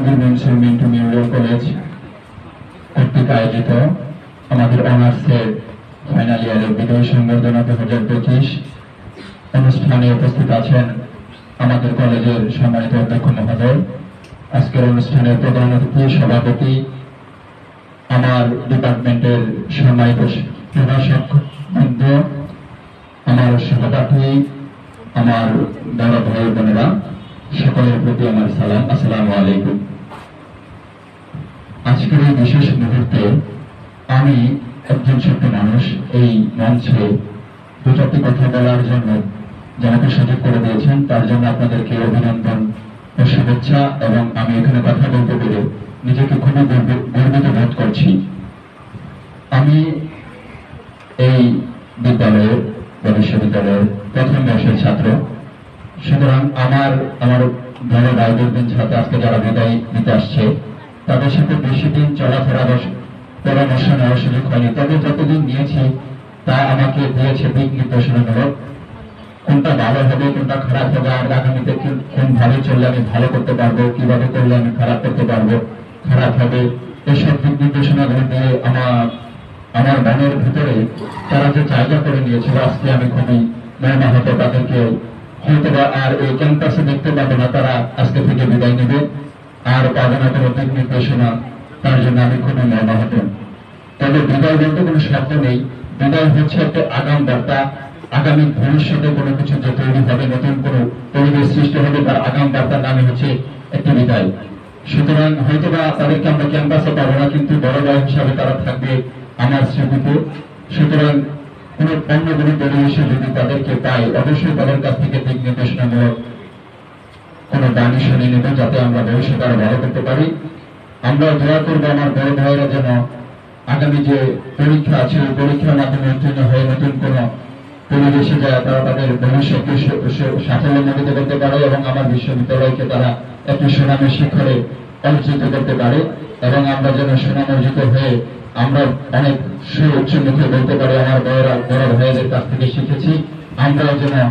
Jahangir Mansur Mintu Memorial college কর্তৃক আয়োজিত আমাদের অনার্সের ফাইনাল ইয়ারের বিদায় সংবর্ধনা 2025 অনুষ্ঠানে উপস্থিত আছেন আমাদের কলেজের সম্মানিত অধ্যক্ষ মহোদয়, আজকের অনুষ্ঠানের প্রধান অতিথি সভাপতি, আমার ডিপার্টমেন্টের সম্মানিত প্রভাষক বৃন্দ, আমার সহপাঠী, আমার বড় ভাই বোনেরা, সকলের প্রতি আমার সালাম। আসসালামু আলাইকুম। আজকের এই বিশেষ মুহূর্তে আমি একজন ছোট্ট মানুষ এই মঞ্চে দু চারটি কথা বলার জন্য যাকে সুযোগ করে দিয়েছেন তার জন্য আপনাদেরকে অভিনন্দন ও শুভেচ্ছা, এবং আমি এখানে কথা বলতে পেরে নিজেকে খুবই গর্বিত বোধ করছি। আমি এই বিদ্যালয়ের বিশ্ববিদ্যালয়ের প্রথম বর্ষের ছাত্র, সুতরাং আমার বড় ভাই বোনদের সাথে আজকে যারা বিদায় দিতে আসছে তাদের সাথে বেশি দিন চলাফেরা পরামর্শ নেওয়ার সুযোগ হয়নি, তবে যতদিন নিয়েছি তা আমাকে দিয়েছে দিক নির্দেশনামূলক, কোনটা ভালো হবে কোনটা খারাপ হবে, আর আগামীতে কোন ভাবে চললে আমি ভালো করতে পারবো, কিভাবে করলে আমি খারাপ করতে পারবো, খারাপ হবে, এসব দিক নির্দেশনাগুলো দিয়ে আমার মনের ভিতরে তারা যে জায়গা করে নিয়েছিল, আজকে আমি খুবই মর্মাহত। তাদেরকে হয়তো আর এই ক্যাম্পাসে দেখতে পাবো না, তারা আজকে থেকে বিদায় নেবে আর পাবে না কোনো দিক নির্দেশনা, তার জন্য আমি খুবই মর্মাহত। তবে বিদায় বলতে কোনো শব্দ নেই, বিদায় হচ্ছে একটা আগাম বার্তা, আগামী ভবিষ্যতে কোনো কিছু যে তৈরি হবে, নতুন কোনো পরিবেশ সৃষ্টি হবে, তার আগাম বার্তার নামে হচ্ছে একটি বিদায়। সুতরাং হয়তোবা তাদেরকে আমরা ক্যাম্পাসে পাবো না, কিন্তু বড় ভাই হিসাবে তারা থাকবে আমার স্মৃতিতে। সুতরাং কোন অন্য কোনো পরিবেশে যদি তাদেরকে পাই, অবশ্যই তাদের কাছ থেকে দিক নির্দেশনামূলক কোন বাণী শুনে নেব, যাতে আমরা ভবিষ্যতে আরো ভালো করতে পারি। আমরা দোয়া করবো আমার বড় ভাইয়েরা যেন আগামী যে পরীক্ষা আছে ওই পরীক্ষার মাধ্যমে উত্তীর্ণ হয়ে নতুন কোন পরিবেশে যায় তারা তাদের ভবিষ্যৎকে সাফল্যমণ্ডিত করতে পারে, এবং আমার বিশ্ববিদ্যালয়কে তারা একটি সুনামের শিখরে অর্জিত করতে পারে, এবং আমরা যেন সুনাম অর্জিত হয়ে আমরা অনেক সুউচ্চ মুখে বলতে পারি আমার বড় ভাইয়েদের কাছ থেকে শিখেছি, আমরাও যেন